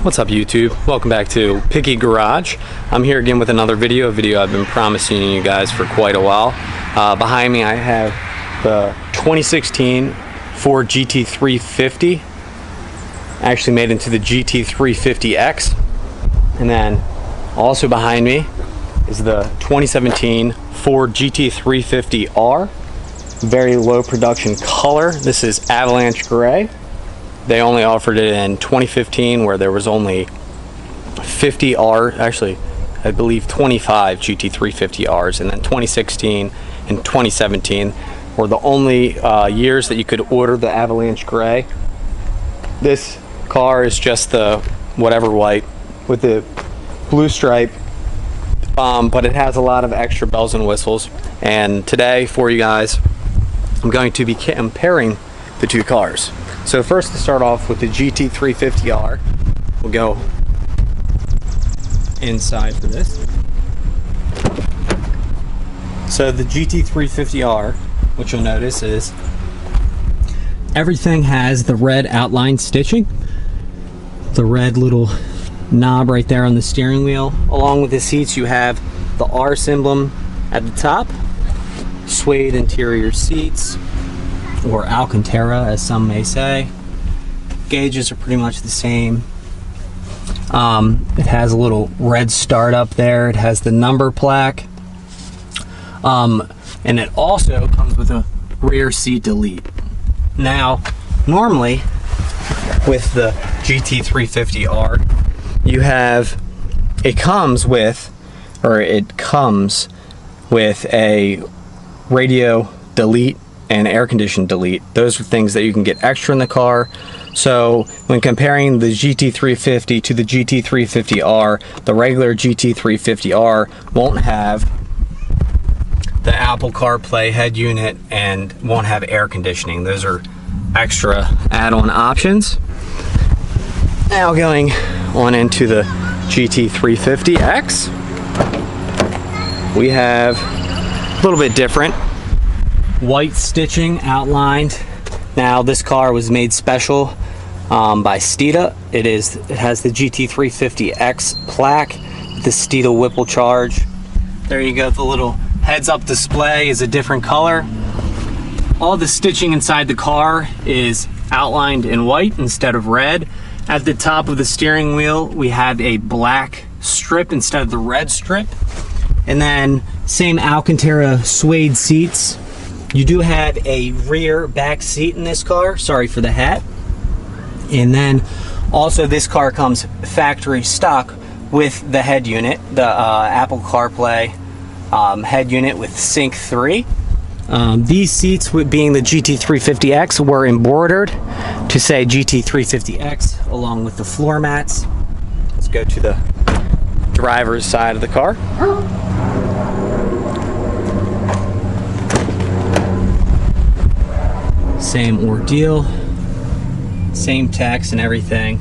What's up YouTube? Welcome back to Picky Garage. I'm here again with another video, a video I've been promising you guys for quite a while. Behind me I have the 2016 Ford Gt350, actually made into the Gt350X. And then also behind me is the 2017 Ford Gt350R. Very low production color. This is Avalanche Gray. They only offered it in 2015, where there was only 50R, actually I believe 25 Gt350Rs, and then 2016 and 2017 were the only years that you could order the Avalanche Gray. This car is just the whatever white with the blue stripe, but it has a lot of extra bells and whistles. And today for you guys, I'm going to be comparing the two cars. So first, to start off with the Gt350R, we'll go inside for this. So the Gt350R, what you'll notice is everything has the red outline stitching, the red little knob right there on the steering wheel. Along with the seats, you have the R symbol at the top, suede interior seats, or Alcantara as some may say. Gauges are pretty much the same. It has a little red start up there. It has the number plaque, and it also comes with a rear seat delete. Now normally with the Gt350R it comes with a radio delete and air condition delete. Those are things that you can get extra in the car. So when comparing the Gt350 to the Gt350R, the regular Gt350R won't have the Apple CarPlay head unit and won't have air conditioning. Those are extra add-on options. Now going on into the Gt350X, we have a little bit different white stitching outlined. Now this car was made special by Steeda. It has the Gt350X plaque, the Steeda Whipple charge. There you go. The little heads-up display is a different color. All the stitching inside the car is outlined in white instead of red. At the top of the steering wheel, we have a black strip instead of the red strip. And then same Alcantara suede seats. You do have a rear back seat in this car. Sorry for the hat. And then also this car comes factory stock with the head unit, the Apple CarPlay head unit with Sync 3. These seats, being the Gt350X, were embroidered to say Gt350X along with the floor mats. Let's go to the driver's side of the car. Same ordeal, same text and everything.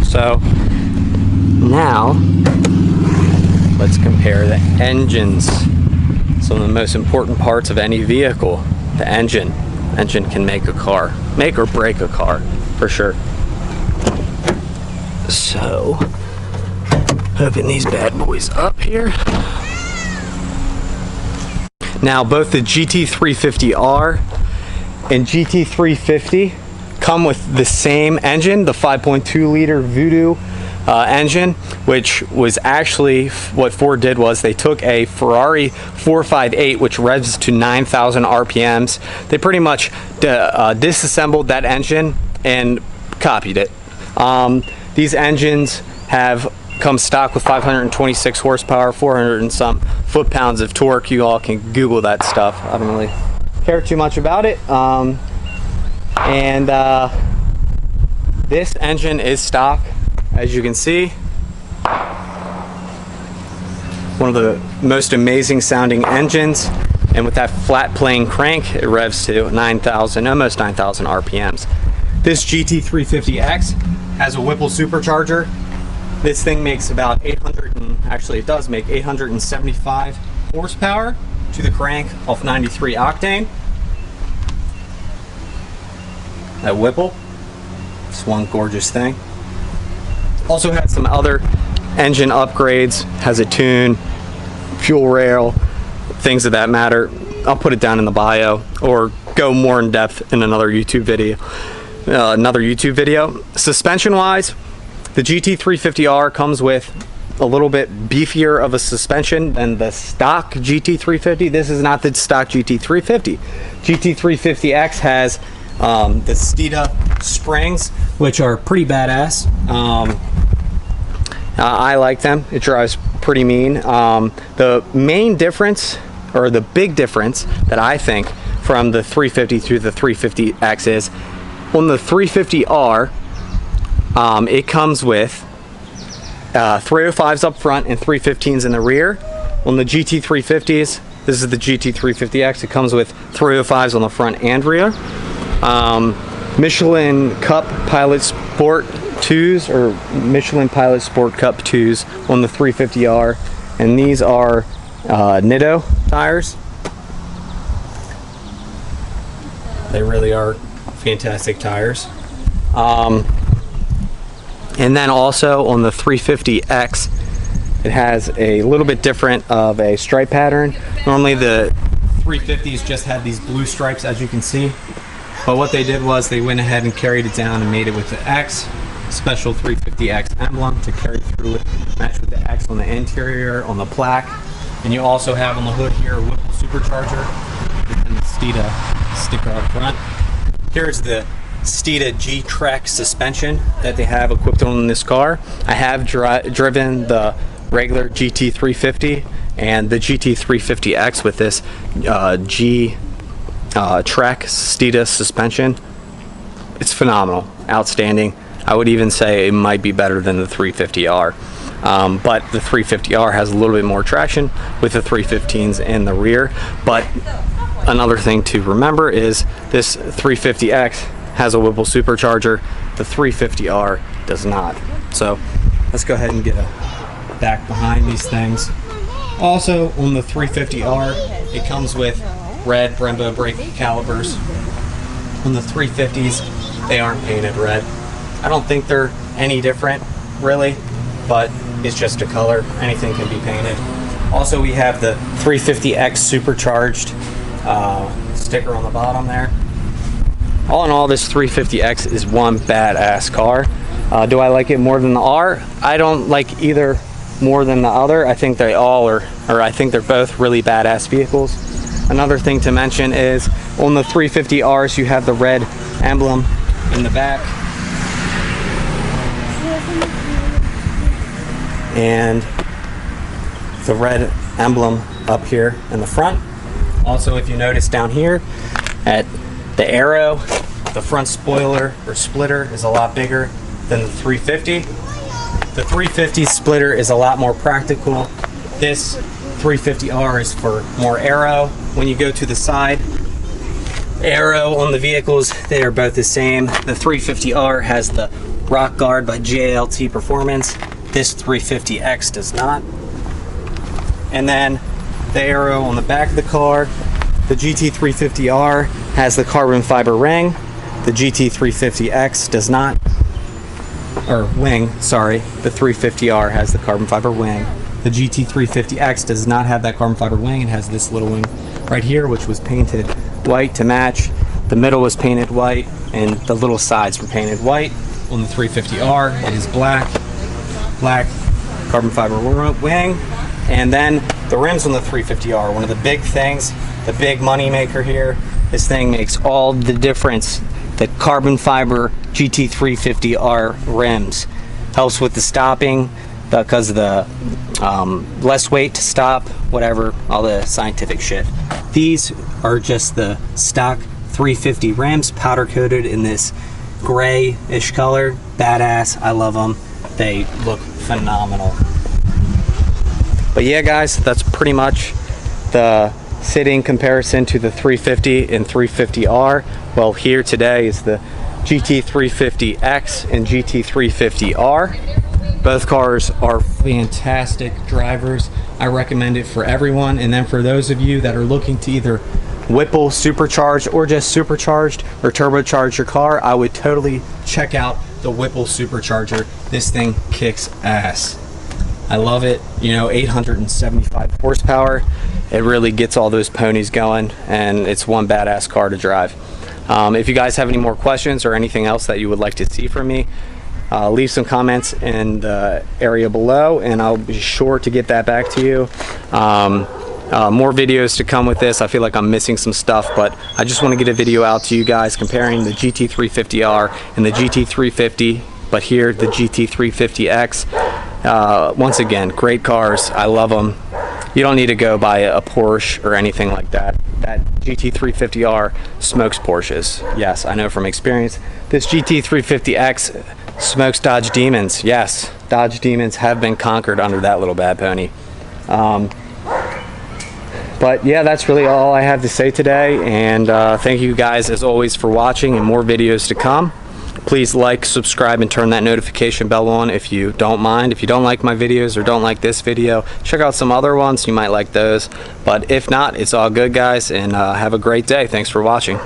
So now let's compare the engines. Some of the most important parts of any vehicle. The engine. Engine can make a car, make or break a car, for sure. So open these bad boys up here. Now both the Gt350R and Gt350 come with the same engine, the 5.2 liter Voodoo engine, which was actually what Ford did was they took a Ferrari 458, which revs to 9,000 RPMs. They pretty much disassembled that engine and copied it. These engines come stock with 526 horsepower, 400 and some foot-pounds of torque. You all can Google that stuff. I don't really care too much about it. This engine is stock, as you can see. One of the most amazing sounding engines, and with that flat plane crank, it revs to almost 9,000 RPMs. This Gt350X has a Whipple supercharger. This thing makes about 875 horsepower to the crank off 93 octane. at Whipple. It's one gorgeous thing. Also had some other engine upgrades, has a tune, fuel rail, things of that matter. I'll put it down in the bio or go more in depth in another YouTube video. Suspension wise, the Gt350R comes with a little bit beefier of a suspension than the stock Gt350. This is not the stock Gt350. Gt350X has the Steeda springs, which are pretty badass. I like them. It drives pretty mean. The main difference, or the big difference that I think from the 350 to the 350X is, on the 350R, it comes with 305s up front and 315s in the rear. On the GT350s, this is the GT350X, it comes with 305s on the front and rear. Michelin Cup Pilot Sport 2s, or Michelin Pilot Sport Cup 2s on the 350R, and these are Nitto tires. They really are fantastic tires. And then also on the 350X, it has a little bit different of a stripe pattern. Normally the 350s just had these blue stripes, as you can see, but what they did was they went ahead and carried it down and made it with the X, special 350X emblem to carry through it, match with the X on the interior, on the plaque. And you also have on the hood here a Whipple Supercharger and the Steeda sticker up front. Here's the Steeda G-Track suspension that they have equipped on this car. I have driven the regular Gt350 and the Gt350X with this G-Track Steeda suspension. It's phenomenal, outstanding. I would even say it might be better than the 350R. But the 350R has a little bit more traction with the 315s in the rear. But another thing to remember is this 350X has a Whipple supercharger. The 350R does not. So let's go ahead and get back behind these things. Also on the 350R, it comes with red Brembo brake calipers. On the 350s, they aren't painted red. I don't think they're any different, really, but it's just a color. Anything can be painted. Also, we have the 350X Supercharged sticker on the bottom there. All in all, this 350X is one badass car. Do I like it more than the R? I don't like either more than the other. I think they all are, or I think they're both really badass vehicles. Another thing to mention is on the 350Rs, you have the red emblem in the back. And the red emblem up here in the front. Also, if you notice down here at the arrow, the front spoiler or splitter is a lot bigger than the 350. The 350 splitter is a lot more practical. This 350R is for more aero. When you go to the side, aero on the vehicles, they are both the same. The 350R has the Rock Guard by JLT Performance. This 350X does not. And then the aero on the back of the car, the Gt350R has the carbon fiber ring. The Gt350X does not. Or wing, sorry. The 350R has the carbon fiber wing. The Gt350X does not have that carbon fiber wing. It has this little wing right here, which was painted white to match. The middle was painted white, and the little sides were painted white. On the 350R, it is black carbon fiber wing. And then the rims on the 350R, one of the big things, the big money maker here. This thing makes all the difference. The carbon fiber Gt350R rims helps with the stopping because of the less weight to stop, whatever, all the scientific shit. These are just the stock 350 rims, powder coated in this gray-ish color. Badass, I love them. They look phenomenal. But yeah, guys, that's pretty much the sitting comparison to the 350 and 350R. Well, here today is the Gt350X and Gt350R. Both cars are fantastic drivers. I recommend it for everyone. And then for those of you that are looking to either Whipple Supercharged or just Supercharged or turbocharge your car, I would totally check out the Whipple Supercharger. This thing kicks ass. I love it. You know, 875 horsepower. It really gets all those ponies going, and it's one badass car to drive. If you guys have any more questions or anything else that you would like to see from me, leave some comments in the area below, and I'll be sure to get that back to you. More videos to come with this. I feel like I'm missing some stuff, but I just want to get a video out to you guys comparing the Gt350R and the Gt350, but here the Gt350X. Once again, great cars. I love them. You don't need to go buy a Porsche or anything like that. That Gt350R smokes Porsches. Yes, I know from experience. This Gt350X smokes Dodge Demons. Yes, Dodge Demons have been conquered under that little bad pony. But yeah, that's really all I have to say today, and thank you guys as always for watching, and more videos to come. Please like, subscribe, and turn that notification bell on if you don't mind. If you don't like my videos or don't like this video, check out some other ones. You might like those, but if not, it's all good, guys, and have a great day. Thanks for watching.